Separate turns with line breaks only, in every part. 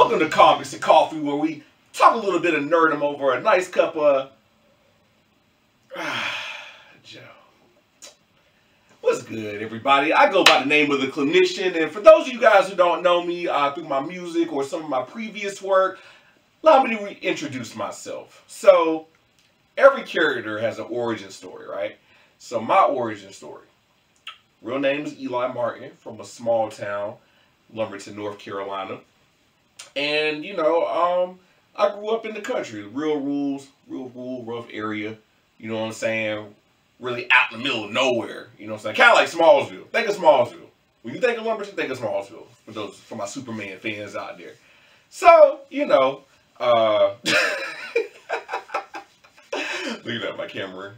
Welcome to Comics and Coffee, where we talk a little bit of nerdom over a nice cup of Joe. What's good, everybody? I go by the name of The Clinician, and for those of you guys who don't know me through my music or some of my previous work, allow me to reintroduce myself. So, every character has an origin story, right? So, my origin story. Real name is Eli Martin, from a small town, Lumberton, North Carolina. And, I grew up in the country. Real rules, real rough area. You know what I'm saying? Really out in the middle of nowhere. You know what I'm saying? Kind of like Smallsville. Think of Smallsville. When you think of Lumberton, think of Smallsville. For my Superman fans out there. So, look at that, my camera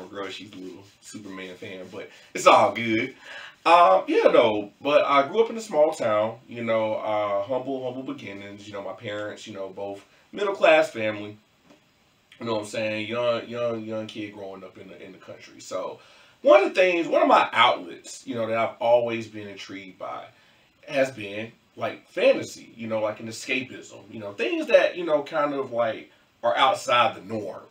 girl, she's a little Superman fan, but it's all good. But I grew up in a small town, humble beginnings. My parents, both middle class family. You know what I'm saying? Young kid growing up in the country. So one of my outlets, that I've always been intrigued by has been like fantasy, like an escapism, things that, kind of like are outside the norm.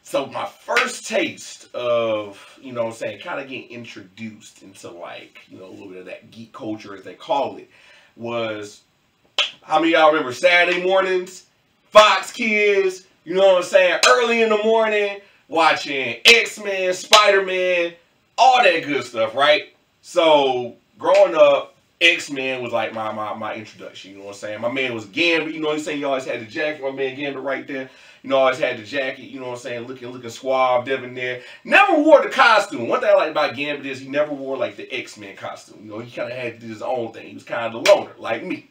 So my first taste of, kind of getting introduced into like, a little bit of that geek culture as they call it, was, how many of y'all remember Saturday mornings, Fox Kids, early in the morning, watching X-Men, Spider-Man, all that good stuff, right? So growing up, X-Men was like my introduction, My man was Gambit, he always had the jacket, my man Gambit right there. Always had the jacket, looking suave, debonair. Never wore the costume. One thing I like about Gambit is he never wore like the X-Men costume. He kind of had his own thing. He was kind of the loner, like me.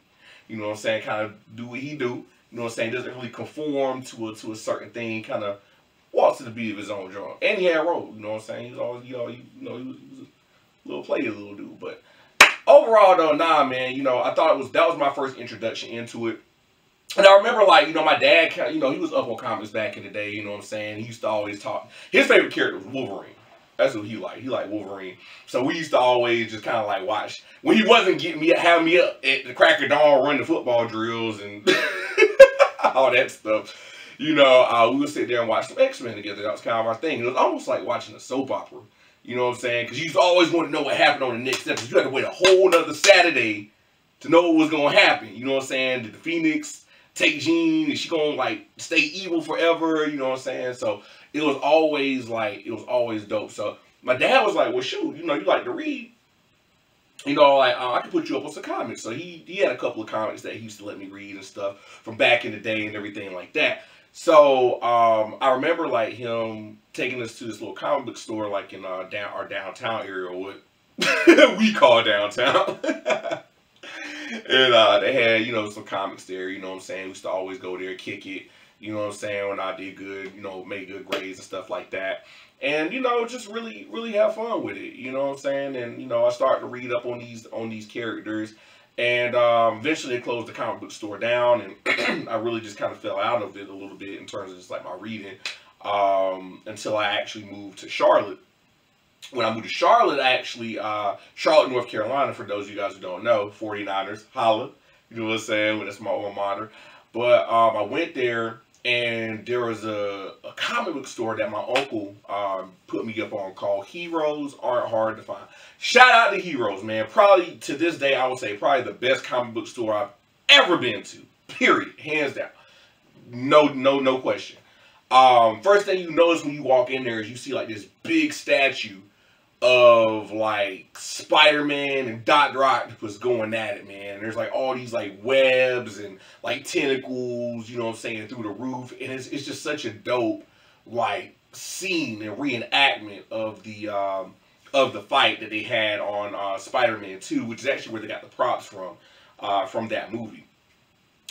Kind of do what he do. Doesn't really conform to a certain thing. Kind of walks to the beat of his own drum. And he had road. He was always, he was a little player, little dude. But overall, though, nah, man. I thought that was my first introduction into it. And I remember, my dad, he was up on comics back in the day, He used to always talk. His favorite character was Wolverine. That's what he liked. He liked Wolverine. So we used to always just kind of like watch. When he wasn't having me up at the crack of dawn, running the football drills and all that stuff, we would sit there and watch some X-Men together. That was kind of our thing. It was almost like watching a soap opera. You know what I'm saying? Because you used to always want to know what happened on the next episode. You had to wait a whole nother Saturday to know what was going to happen. You know what I'm saying? Did the Phoenix take Jean? Is she gonna stay evil forever? You know what I'm saying? So it was always dope. So my dad was like, well, shoot, you like to read. I could put you up on some comics. So he had a couple of comics that he used to let me read and stuff from back in the day and everything like that. So I remember him taking us to this little comic book store in our downtown area, or what we call downtown. And they had, some comics there, We used to always go there, kick it, when I did good, made good grades and stuff like that. And, just really, really have fun with it, And, I started to read up on these characters. And eventually they closed the comic book store down, and I really just kind of fell out of it a little bit in terms of just my reading, until I actually moved to Charlotte. When I moved to Charlotte, Charlotte, North Carolina, for those of you guys who don't know, 49ers, holla, you know what I'm saying? That's my alma mater. But I went there, and there was a comic book store that my uncle put me up on called Heroes Aren't Hard to Find. Shout out to Heroes, man. Probably, to this day, I would say probably the best comic book store I've ever been to. Period. Hands down. No question. First thing you notice when you walk in there is you see this big statue of Spider-Man and Dr. Octopus going at it, man. There's all these webs and tentacles, through the roof, and it's just such a dope scene and reenactment of the fight that they had on Spider-Man 2, which is actually where they got the props from that movie.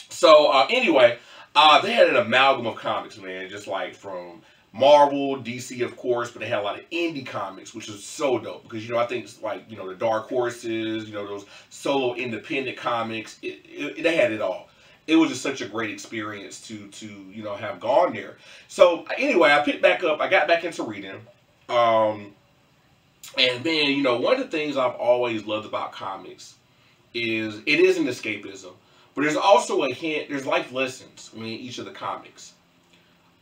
So anyway, they had an amalgam of comics, man, just from Marvel, DC, of course, but they had a lot of indie comics, which is so dope because, I think it's the Dark Horses, those solo independent comics, they had it all. It was just such a great experience to have gone there. So anyway, I picked back up, I got back into reading, and man, one of the things I've always loved about comics is it is an escapism, But there's also a hint, there's life lessons in each of the comics.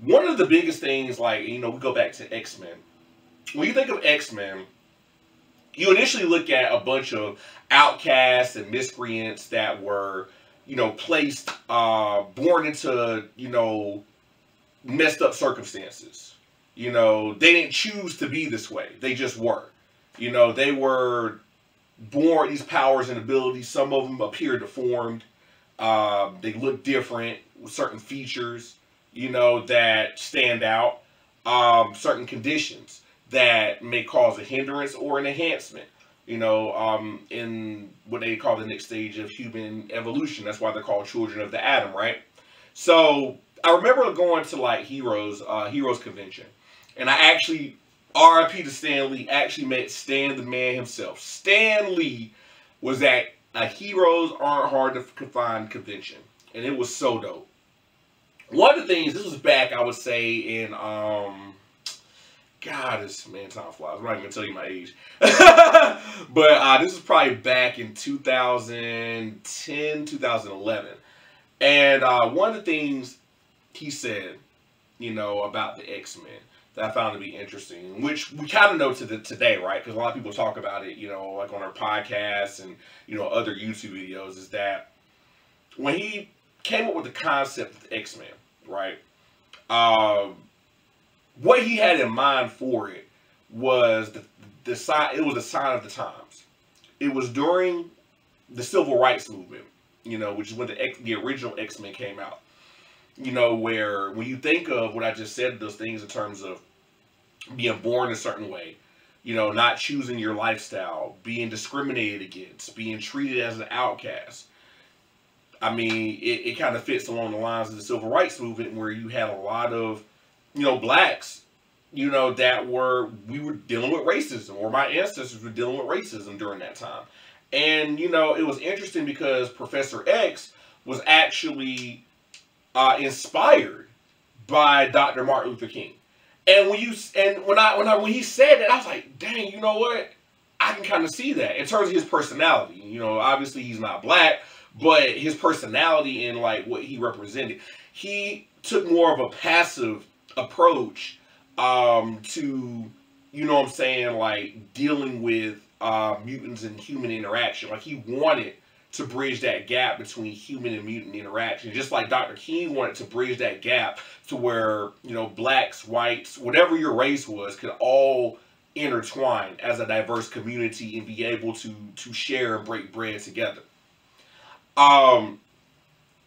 One of the biggest things, like, we go back to X-Men. When you think of X-Men, you initially look at a bunch of outcasts and miscreants that were, placed, born into, messed up circumstances. They didn't choose to be this way. They just were. They were born these powers and abilities. Some of them appear deformed. They look different with certain features, that stand out. Certain conditions that may cause a hindrance or an enhancement, in what they call the next stage of human evolution. That's why they're called children of the atom, right? So I remember going to like Heroes Convention, and I actually, RIP to Stan Lee, actually met Stan the Man himself. Stan Lee was at a Heroes Aren't Hard to Find convention, and it was so dope. One of the things, this was back, I would say, in, God, time flies. I'm not even going to tell you my age. But this was probably back in 2010, 2011. And one of the things he said, about the X-Men that I found to be interesting, which we kind of know today, right? Because a lot of people talk about it, like on our podcasts and, other YouTube videos, is that when he came up with the concept of the X-Men, right? What he had in mind for it was the sign. It was a sign of the times. It was during the Civil Rights Movement, which is when the original X-Men came out. Where when you think of what I just said, those things in terms of being born a certain way, not choosing your lifestyle, being discriminated against, being treated as an outcast. I mean, it kind of fits along the lines of the Civil Rights Movement, where you had a lot of, blacks, that we were dealing with racism, or my ancestors were dealing with racism during that time. And, it was interesting because Professor X was actually inspired by Dr. Martin Luther King. And when he said that, I was like, dang, you know what? I can kind of see that in terms of his personality. Obviously he's not black, but his personality and like what he represented, he took more of a passive approach to, like dealing with mutants and human interaction. Like he wanted to bridge that gap between human and mutant interaction, just like Dr. King wanted to bridge that gap to where, blacks, whites, whatever your race was, could all intertwine as a diverse community and be able to share and break bread together.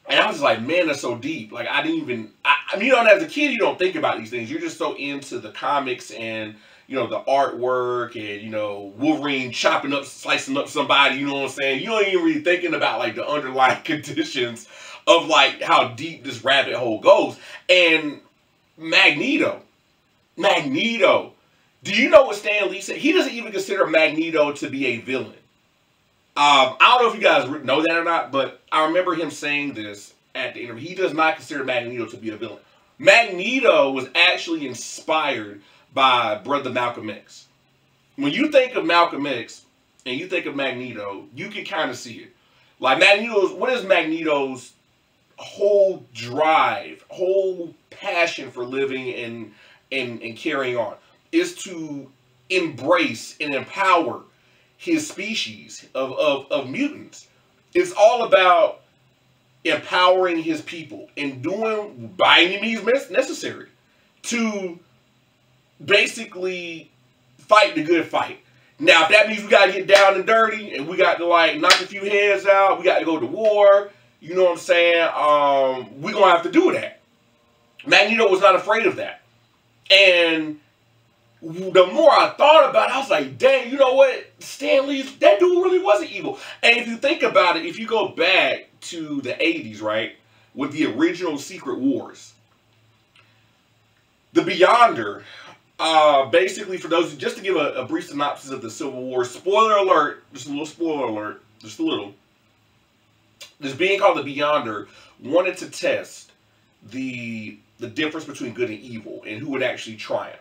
And I was like, man, that's so deep. Like, I didn't even, I mean, as a kid, you don't think about these things. You're just so into the comics and, the artwork and, Wolverine slicing up somebody, you know what I'm saying? You don't even really thinking about, like, the underlying conditions of, like, how deep this rabbit hole goes. And Magneto, do you know what Stan Lee said? He doesn't even consider Magneto to be a villain. I don't know if you guys know that or not, but I remember him saying this at the interview. He does not consider Magneto to be a villain. Magneto was actually inspired by Brother Malcolm X. When you think of Malcolm X and you think of Magneto, you can kind of see it. Like what is Magneto's whole drive, whole passion for living and carrying on? Is to embrace and empower his species of mutants. It's all about empowering his people and doing by any means necessary to basically fight the good fight. Now, if that means we got to get down and dirty and we got to like knock a few heads out, we got to go to war, you know what I'm saying? We're going to have to do that. Magneto was not afraid of that. And the more I thought about it, I was like, dang, you know what? Stan Lee, that dude really wasn't evil. And if you think about it, if you go back to the 80s, right, with the original Secret Wars, the Beyonder, basically for those, just to give a brief synopsis of the Civil War, spoiler alert, just a little spoiler alert, just a little. This being called the Beyonder wanted to test the difference between good and evil and who would actually triumph.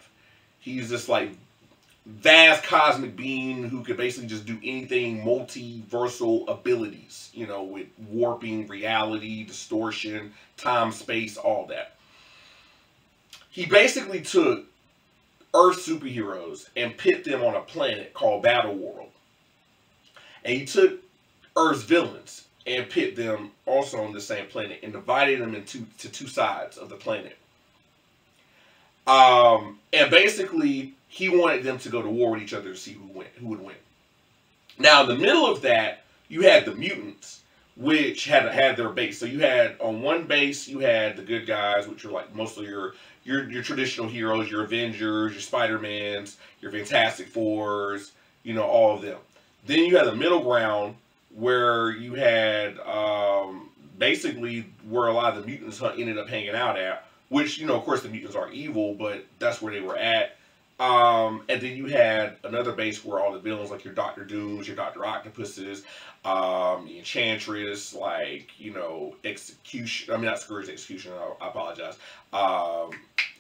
He's this like vast cosmic being who could basically just do anything, multiversal abilities, you know, with warping, reality, distortion, time, space, all that. He basically took Earth superheroes and put them on a planet called Battle World. And he took Earth's villains and put them also on the same planet and divided them into two sides of the planet. And basically, he wanted them to go to war with each other to see who would win. Now, in the middle of that, you had the mutants, which had their base. So you had on one base, you had the good guys, which are like mostly your traditional heroes, your Avengers, your Spider-Mans, your Fantastic Fours, you know, all of them. Then you had the middle ground where you had basically where a lot of the mutants ended up hanging out at, which, you know, of course the mutants are evil, but that's where they were at. And then you had another base where all the villains, like your Doctor Dooms, your Doctor Octopuses, Enchantress, like, you know, Execution, I mean, not Scourge, Execution, I apologize.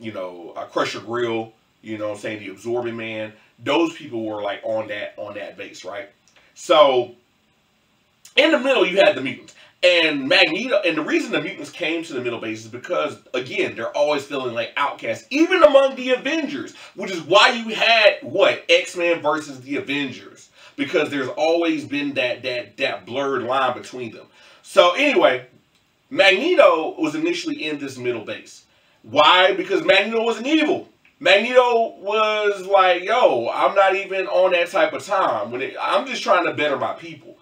You know, Crusher Grill, you know what I'm saying, the Absorbing Man. Those people were like on that base, right? So in the middle you had the mutants. And Magneto, and the reason the mutants came to the middle base is because, again, they're always feeling like outcasts, even among the Avengers, which is why you had, what, X-Men versus the Avengers, because there's always been that blurred line between them. So anyway, Magneto was initially in this middle base. Why? Because Magneto wasn't evil. Magneto was like, yo, I'm not even on that type of time. I'm just trying to better my people.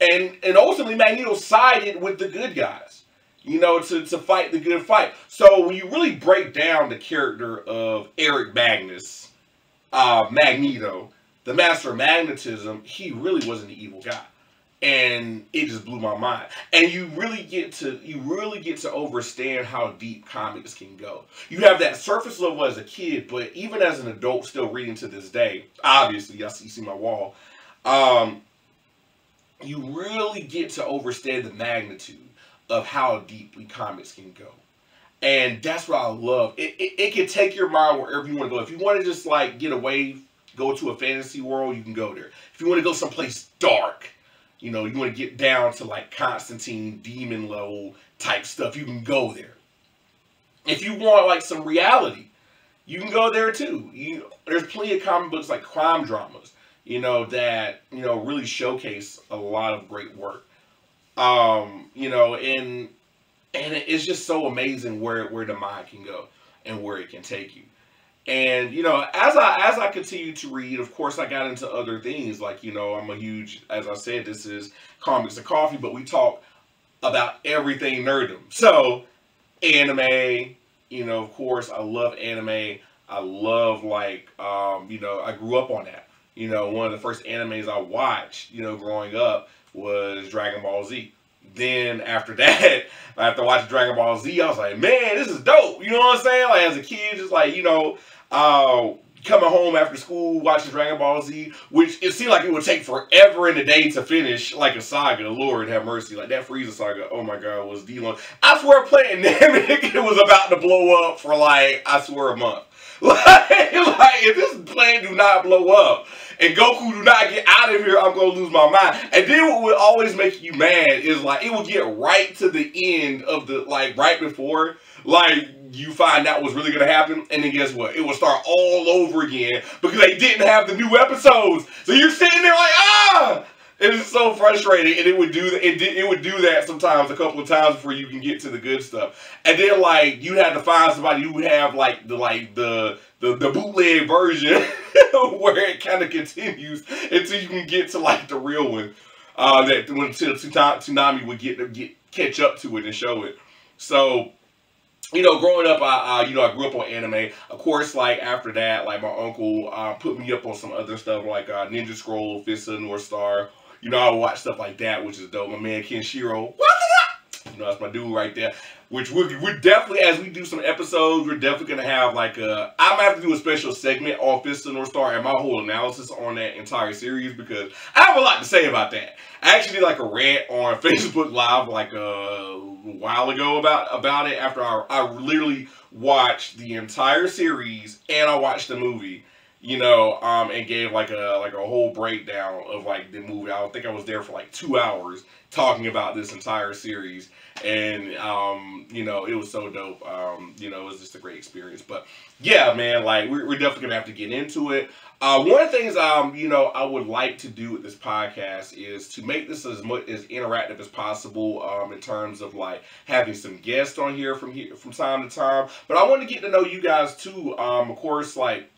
And ultimately, Magneto sided with the good guys, you know, to fight the good fight. So when you really break down the character of Eric Magnus, Magneto, the Master of Magnetism, he really wasn't the evil guy. And it just blew my mind. And you really get to understand how deep comics can go. You have that surface level as a kid, but even as an adult still reading to this day, obviously, you see my wall, you really get to understand the magnitude of how deeply comics can go. And that's what I love. It can take your mind wherever you want to go. If you want to just like get away, go to a fantasy world, you can go there. If you want to go someplace dark, you know, you want to get down to like Constantine, demon level type stuff, you can go there. If you want like some reality, you can go there too. There's plenty of comic books like crime dramas, you know, that, you know, really showcase a lot of great work. You know, and it's just so amazing where the mind can go and where it can take you. And, you know, as I continue to read, of course, I got into other things. Like, you know, I'm a huge, as I said, this is Comics and Coffee, but we talk about everything nerddom. So, anime, you know, of course, I love anime. I love, like, you know, I grew up on that. You know, one of the first animes I watched, you know, growing up was Dragon Ball Z. Then after that, after watching Dragon Ball Z, I was like, man, this is dope. You know what I'm saying? Like, as a kid, just like, you know, coming home after school, watching Dragon Ball Z, which it seemed like it would take forever in a day to finish, like a saga. Lord have mercy. Like, that Frieza saga, oh my God, was D-Long. I swear, Namek, it was about to blow up for, like, I swear, a month. Like, if this plane do not blow up and Goku do not get out of here, I'm going to lose my mind. And then what would always make you mad is, like, it would get right to the end of the, like, right before, like, you find out what's really going to happen. And then guess what? It will start all over again because they didn't have the new episodes. So you're sitting there like, ah! It is so frustrating, and it would do that. It would do that sometimes, a couple of times before you can get to the good stuff. And then, like, you had to find somebody who would have like the bootleg version where it kind of continues until you can get to like the real one. Until Toonami would catch up to it and show it. So, you know, growing up, I grew up on anime. Of course, like, after that, like, my uncle put me up on some other stuff like Ninja Scroll, Fist of the North Star. You know, I would watch stuff like that, which is dope. My man Kenshiro, you know, that's my dude right there. Which we're definitely, as we do some episodes, we're definitely going to have like a, I might have to do a special segment on Fist of the North Star and my whole analysis on that entire series because I have a lot to say about that. I actually did like a rant on Facebook Live like a while ago about it after I literally watched the entire series and I watched the movie. and gave like a whole breakdown of like the movie. I think I was there for like 2 hours talking about this entire series, and it was so dope. It was just a great experience. But yeah, man, like we're definitely gonna have to get into it. One of the things I would like to do with this podcast is to make this as much as interactive as possible, in terms of like having some guests on here from time to time. But I want to get to know you guys too. Of course, like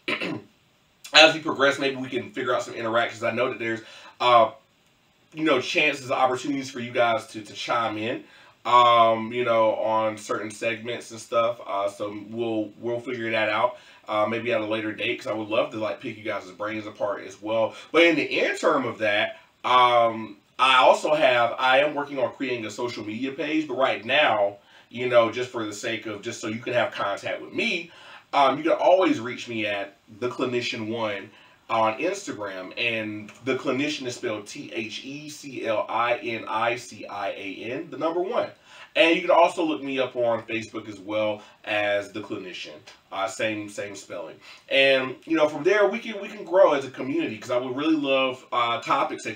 as we progress, maybe we can figure out some interactions. I know that there's chances, opportunities for you guys to chime in, on certain segments and stuff. So we'll figure that out. Maybe at a later date, because I would love to like pick you guys' brains apart as well. But in the interim of that, I am working on creating a social media page. But right now, just for the sake of just so you can have contact with me, you can always reach me at The Clinician One on Instagram, and The Clinician is spelled THECLINICIAN, the number 1. And you can also look me up on Facebook as well as The Clinician, same spelling. And from there we can grow as a community, because I would really love topics to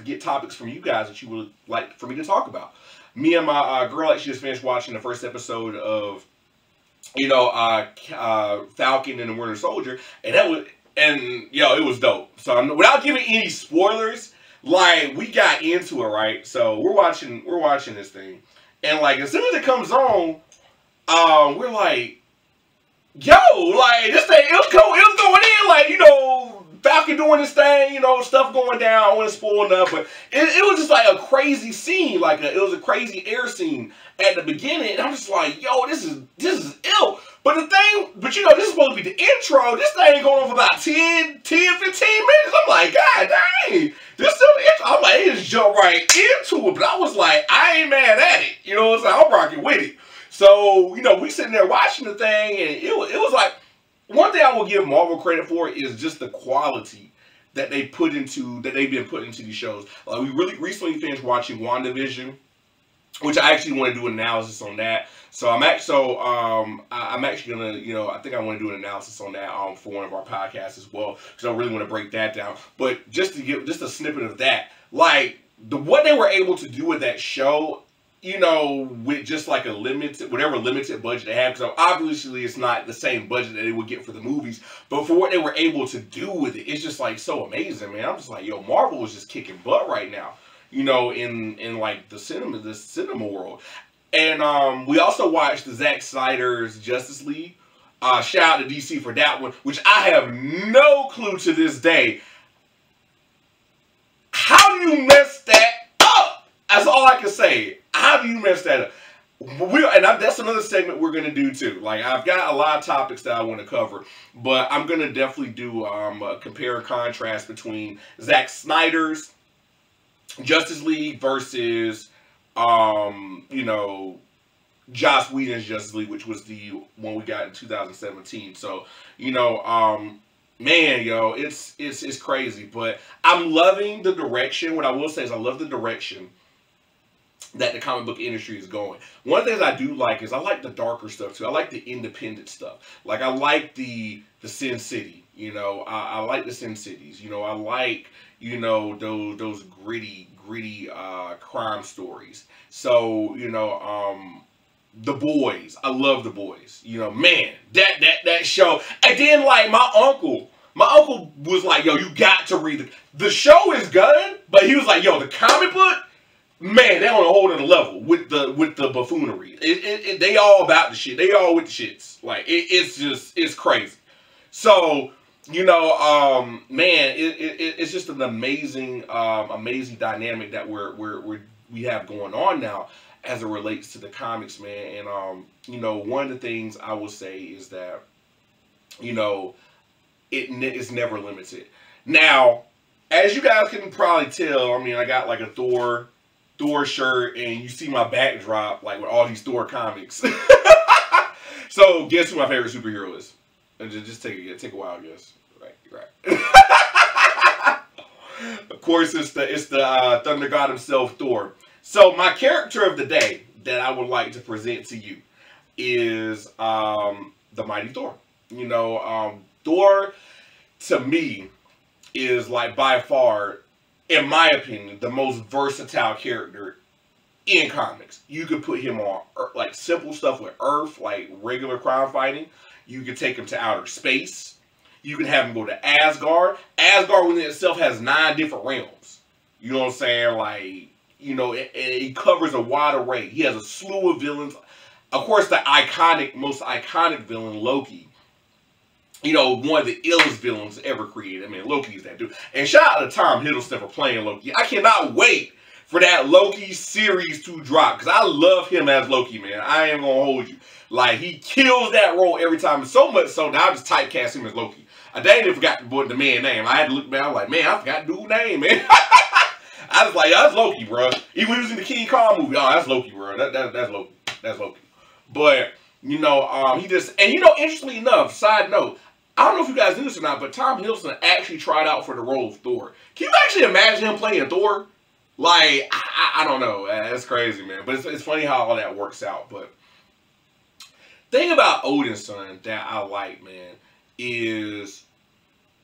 get topics from you guys that you would like for me to talk about. Me and my girl actually just finished watching the first episode of Falcon and the Winter Soldier, and it was dope. So without giving any spoilers, like we got into it, right? So we're watching this thing, and like as soon as it comes on, we're like, yo, like this thing, it was going in, like Falcon doing this thing, stuff going down. I want to spoil enough, but it was just like a crazy scene, it was a crazy air scene at the beginning, and I'm just like, yo, this is ill. But this is supposed to be the intro. This thing going on for about 10, 15 minutes. I'm like, God dang, this still the intro. I'm like, it just jumped right into it, but I was like, I ain't mad at it. You know what I'm saying? I'm rocking with it. So, we sitting there watching the thing, and it was like, one thing I will give Marvel credit for is just the quality that they've been put into these shows. Like we really recently finished watching WandaVision, which I actually want to do an analysis on that. So I'm actually gonna, I think I want to do an analysis on that for one of our podcasts as well, because I really want to break that down. But just to give just a snippet of that, like what they were able to do with that show, with just like whatever limited budget they have, because obviously it's not the same budget that they would get for the movies, but for what they were able to do with it, it's just like so amazing, man. I'm just like, yo, Marvel is just kicking butt right now, in like the cinema world. And we also watched the Zack Snyder's Justice League. Shout out to DC for that one, which I have no clue to this day. How do you mess that up? That's all I can say. How do you mess that up? That's another segment we're going to do too. Like, I've got a lot of topics that I want to cover, but I'm going to definitely do a compare and contrast between Zack Snyder's Justice League versus, Joss Whedon's Justice League, which was the one we got in 2017. So, man, yo, it's crazy, but I'm loving the direction. What I will say is I love the direction that the comic book industry is going. One of the things I do like is I like the darker stuff too. I like the independent stuff. Like I like the Sin City. I like the Sin Cities. I like those gritty crime stories. So The Boys. I love The Boys. Man, that show. And then like my uncle was like, yo, you got to read the show is good, but he was like, yo, the comic book, man, they're on a whole other level with the buffoonery. They all about the shit. They all with the shits. Like it's crazy. So man, it's just an amazing dynamic that we have going on now as it relates to the comics, man. And one of the things I will say is that it's never limited. Now, as you guys can probably tell, I got like a Thor shirt, and you see my backdrop like with all these Thor comics. So guess who my favorite superhero is? And just take a while, guess. Right. Of course, it's the Thunder God himself, Thor. So my character of the day that I would like to present to you is the Mighty Thor. Thor to me, is like by far, in my opinion, the most versatile character in comics. You could put him on like simple stuff with Earth, like regular crime fighting. You could take him to outer space. You can have him go to Asgard. Asgard within itself has 9 different realms. You know what I'm saying? Like, you know, it covers a wide array. He has a slew of villains. Of course, the most iconic villain, Loki. You know, one of the illest villains ever created. I mean, Loki's that dude. And shout out to Tom Hiddleston for playing Loki. I cannot wait for that Loki series to drop, because I love him as Loki, man. I ain't gonna hold you. Like, he kills that role every time, so much so that I just typecast him as Loki. I dang near forgot the man's name. I had to look back. I was like, man, I forgot the dude's name, man. I was like, that's Loki, bro. Even when he was in the King Kong movie, oh, that's Loki, bro. That's Loki. That's Loki. But, you know, he just, and you know, interestingly enough, side note, I don't know if you guys knew this or not, but Tom Hiddleston actually tried out for the role of Thor. Can you actually imagine him playing Thor? Like, I don't know. That's crazy, man. But it's funny how all that works out. But thing about Odin's Son that I like, man, is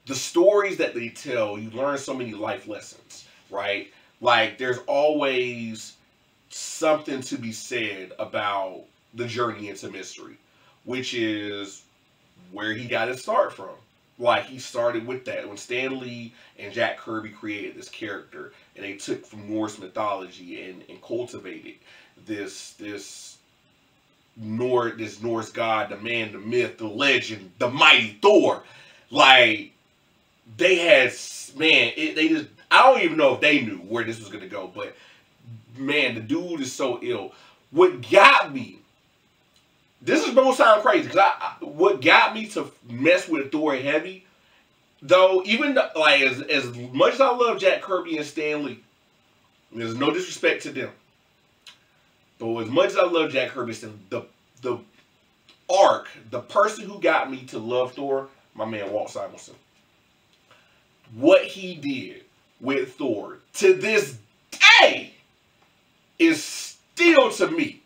the stories that they tell. You learn so many life lessons, right? Like, there's always something to be said about the journey into mystery, which is where he got his start from. Like, he started with that when Stan Lee and Jack Kirby created this character, and they took from Norse mythology and cultivated this Norse god, the man, the myth, the legend, the mighty Thor. Like, they had, man, they just, I don't even know if they knew where this was going to go, but man, the dude is so ill. What got me, this is gonna sound crazy, because what got me to mess with Thor heavy, though, even like as much as I love Jack Kirby and Stan Lee, there's no disrespect to them, but as much as I love Jack Kirby and Stan Lee, the arc, the person who got me to love Thor, my man Walt Simonson. What he did with Thor to this day is still, to me,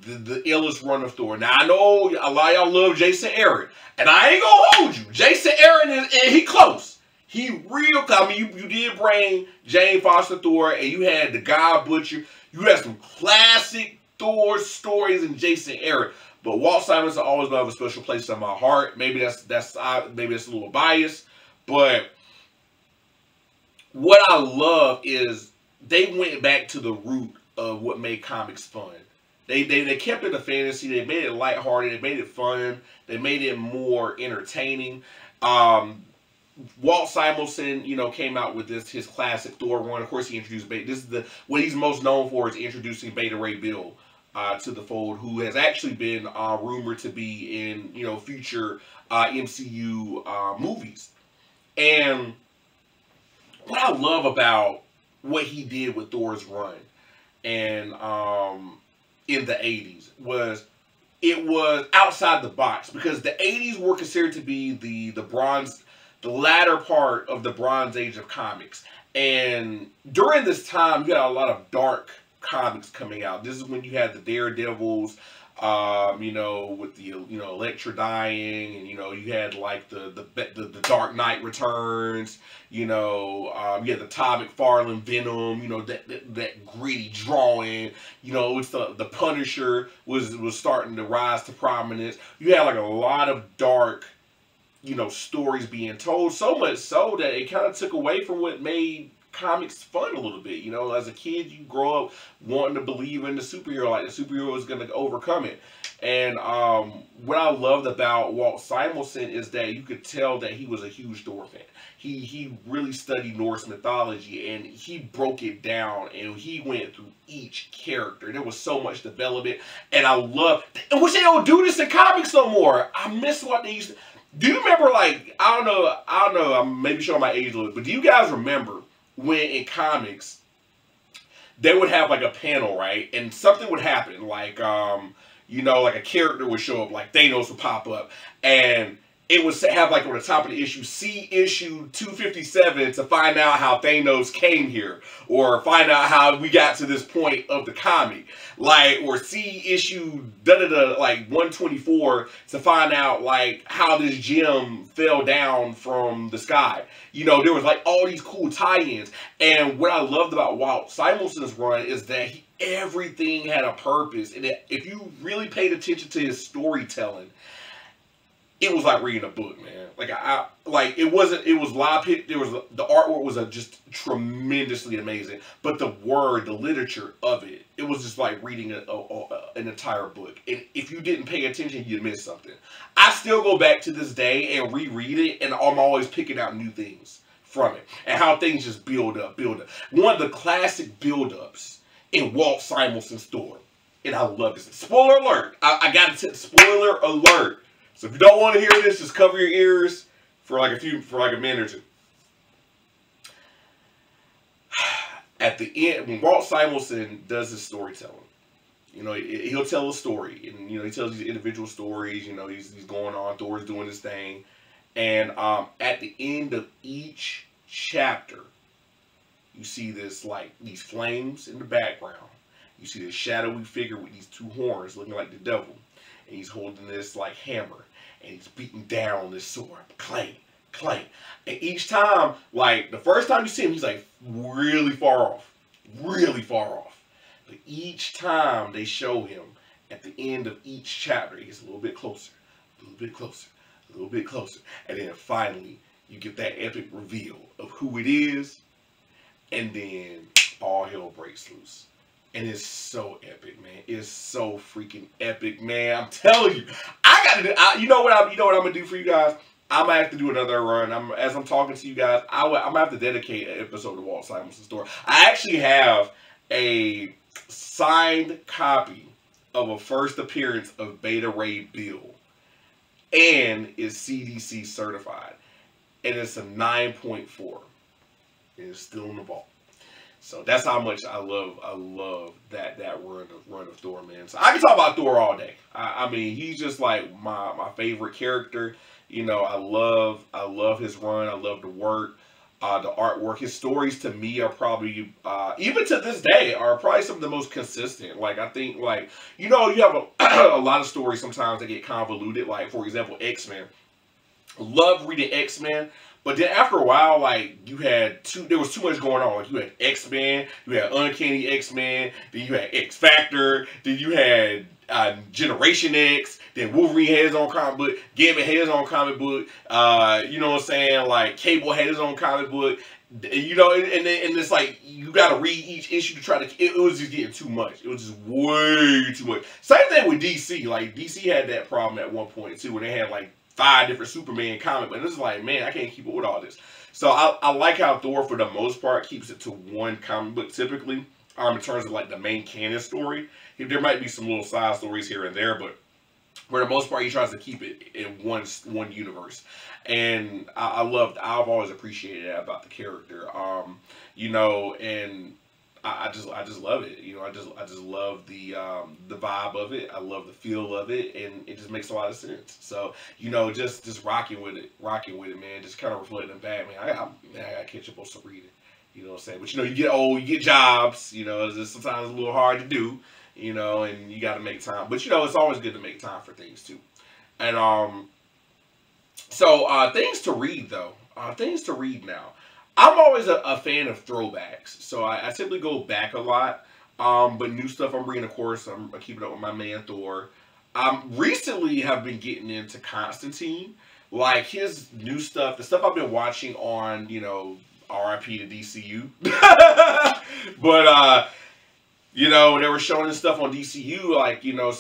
the illest run of Thor. Now, I know a lot of y'all love Jason Aaron, and I ain't gonna hold you. Jason Aaron he close. He real. I mean, you did bring Jane Foster Thor, and you had the God Butcher. You had some classic Thor stories in Jason Aaron. But Walt Simonson always gonna have a special place in my heart. Maybe that's a little biased, but what I love is they went back to the root of what made comics fun. They kept it a fantasy. They made it lighthearted. They made it fun. They made it more entertaining. Walt Simonson, you know, came out with his classic Thor run. Of course, he introduced Beta. This is what he's most known for, is introducing Beta Ray Bill to the fold, who has actually been rumored to be in, you know, future MCU movies. And what I love about what he did with Thor's run and in the 80s was it was outside the box, because the 80s were considered to be the latter part of the Bronze Age of comics. And during this time, you had a lot of dark comics coming out. This is when you had the Daredevils, you know, with the, you know, Elektra dying, and, you know, you had like the Dark Knight Returns, you know, you had the Todd McFarlane Venom, you know, that gritty drawing, you know, it's the Punisher was starting to rise to prominence. You had like a lot of dark, you know, stories being told, so much so that it kind of took away from what made comics fun a little bit. You know, as a kid, you grow up wanting to believe in the superhero, like the superhero is going to overcome it. And what I loved about Walt Simonson is that you could tell that he was a huge Thor fan. He really studied Norse mythology, and he broke it down, and he went through each character. There was so much development, and I love, and wish they don't do this in comics no more. I miss what they used to. Do you remember, like, I don't know, I'm maybe showing my age a little bit, but do you guys remember when in comics they would have like a panel, right? And something would happen, like, you know, like a character would show up, like Thanos would pop up, and it would have like on the top of the issue, see issue 257 to find out how Thanos came here, or find out how we got to this point of the comic, like, or see issue like 124 to find out like how this gem fell down from the sky. You know, there was like all these cool tie-ins, and what I loved about Walt Simonson's run is that everything had a purpose, and if you really paid attention to his storytelling, it was like reading a book, man. Like it was live. There was the artwork was just tremendously amazing, but the literature of it, it was just like reading an entire book. And if you didn't pay attention, you missed something. I still go back to this day and reread it, and I'm always picking out new things from it and how things just build up. One of the classic build-ups in Walt Simonson's story, and I love this. Spoiler alert! I got to spoiler alert. So if you don't want to hear this, just cover your ears for like a minute or two. At the end, when Walt Simonson does his storytelling, you know, he'll tell a story, and you know, he tells these individual stories. You know, he's going on, Thor's doing his thing, and at the end of each chapter, you see this like these flames in the background. You see this shadowy figure with these two horns, looking like the devil, and he's holding this like hammer. And he's beating down this sword, clang, clang. And each time, like the first time you see him, he's like really far off. But each time they show him, at the end of each chapter, he gets a little bit closer, a little bit closer, a little bit closer. And then finally, you get that epic reveal of who it is. And then all hell breaks loose. And it's so epic, man. It's so freaking epic, man. I'm telling you, you know what I'm gonna do for you guys. I'm gonna have to do another run. As I'm talking to you guys, I'm gonna have to dedicate an episode to Walt Simonson's story. I actually have a signed copy of a first appearance of Beta Ray Bill, and it's CDC certified, and it's a 9.4. And it's still in the vault. So that's how much I love that run of Thor, man. So I can talk about Thor all day. I mean, he's just like my favorite character. You know, I love his run. I love the work, the artwork. His stories to me are probably even to this day are probably some of the most consistent. Like I think, like, you know, you have a lot of stories sometimes that get convoluted. Like for example, X-Men. Love reading X-Men. But then after a while, like, there was too much going on. Like, you had X-Men, you had Uncanny X-Men, then you had X-Factor, then you had Generation X, then Wolverine had his own comic book, Gambit had his own comic book, you know what I'm saying? Like, Cable had his own comic book, you know, and it's like, you got to read each issue to try to, it was just getting too much. It was just way too much. Same thing with DC. Like, DC had that problem at one point, too, when they had, like, 5 different Superman comics, but it's like, man, I can't keep up with all this. So I like how Thor, for the most part, keeps it to one comic book typically, in terms of like the main canon story. There might be some little side stories here and there, but for the most part, he tries to keep it in one universe. And I've always appreciated that about the character. You know, and I just love it. You know, I just love the vibe of it. I love the feel of it, and it just makes a lot of sense. So, you know, just rocking with it, man. Just kind of reflecting back, man. I gotta catch up on some reading. You know what I'm saying? But you know, you get old, you get jobs. You know, it's just sometimes a little hard to do. You know, and you got to make time. But you know, it's always good to make time for things too. And so things to read though. Things to read now. I'm always a fan of throwbacks, so I typically go back a lot. But new stuff I'm reading, of course, I'm keeping up with my man Thor. Recently have been getting into Constantine, like his new stuff, the stuff I've been watching on, you know, RIP to DCU. But you know, they were showing this stuff on DCU, like, you know.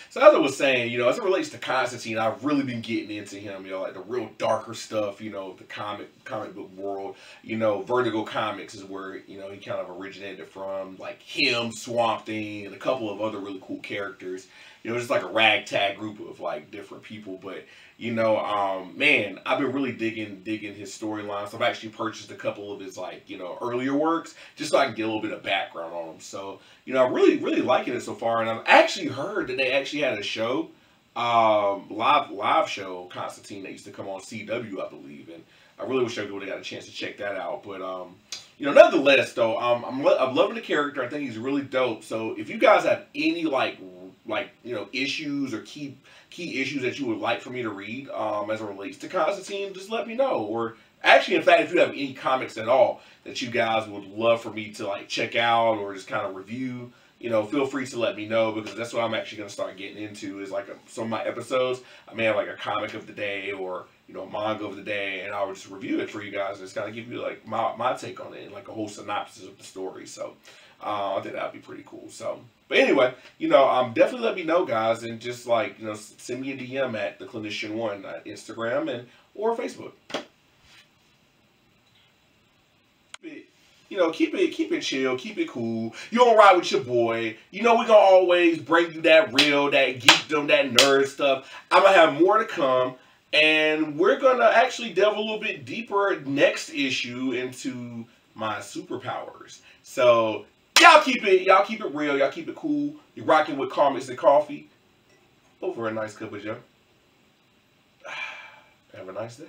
So as I was saying, you know, as it relates to Constantine, I've really been getting into him, you know, like the real darker stuff, you know, the comic book world. You know, Vertigo Comics is where, you know, he kind of originated from, like him, Swamp Thing, and a couple of other really cool characters. You know, just like a ragtag group of like different people. But, you know, man, I've been really digging his storylines. I've actually purchased a couple of his, like, you know, earlier works just so I can get a little bit of background on him. So, you know, I'm really liking it so far. And I've actually heard that they actually had a show live show, Constantine, that used to come on CW, I believe, and I really wish I would have got a chance to check that out. But nonetheless, though, I'm loving the character. I think he's really dope. So if you guys have any issues or key issues that you would like for me to read as it relates to Constantine, just let me know. Or actually, in fact, if you have any comics at all that you guys would love for me to check out or just kind of review, feel free to let me know, because that's what I'm actually going to start getting into is some of my episodes. I may have a comic of the day or a manga of the day, and I'll just review it for you guys and just kind of give you my take on it and a whole synopsis of the story. So I think that'd be pretty cool. So, but anyway, definitely let me know, guys, and just send me a DM at the Clinician One at Instagram or Facebook. Keep it chill, keep it cool. You don't ride with your boy. We gonna always bring you that geekdom, that nerd stuff. I'm gonna have more to come, and we're gonna actually delve a little bit deeper next issue into my superpowers. So y'all keep it real, y'all keep it cool. You're rocking with Comics and Coffee over a nice cup of Joe. Have a nice day.